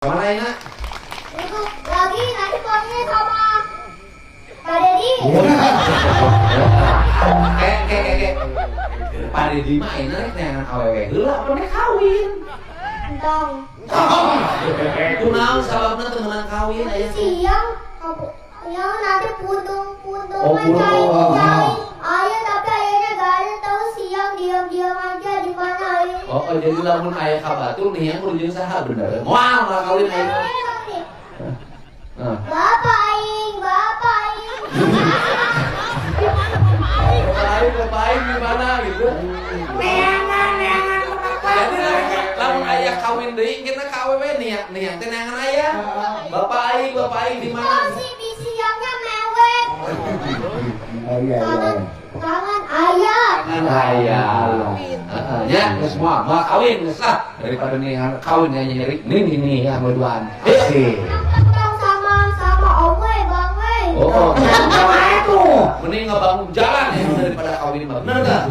Mana ya? Itu lagi nanti pulangnya sama Pak Deddy. Pak Deddy main dengan awewe. Heula apa nek kawin? Entong. Kunaon sababna teu meunang kawin aya? Siang yang nanti putung Oh, mencari putung. ayah tapi ayahnya gak ada tahu siang diam-diam aja di mana ayah. Oh, jadi lamun aya kabatur nih yang kudu jeung saha bener. Moal lah kawin aya. Bapak aing. Bapak di mana gitu? Neangan. Jadi lamun aya kawin deui kita ka awewe nih teh neangan aya. Bapak aing di mana? Oh si di siangnya mewek. Tangan ayah. Ya, semua mau kawin lah daripada nih kawin aja nyari nih yang berduaan. Sama Om Bang we. Oh, sama itu. Mending ngebangun jalan ya daripada kawin mah. Bener enggak?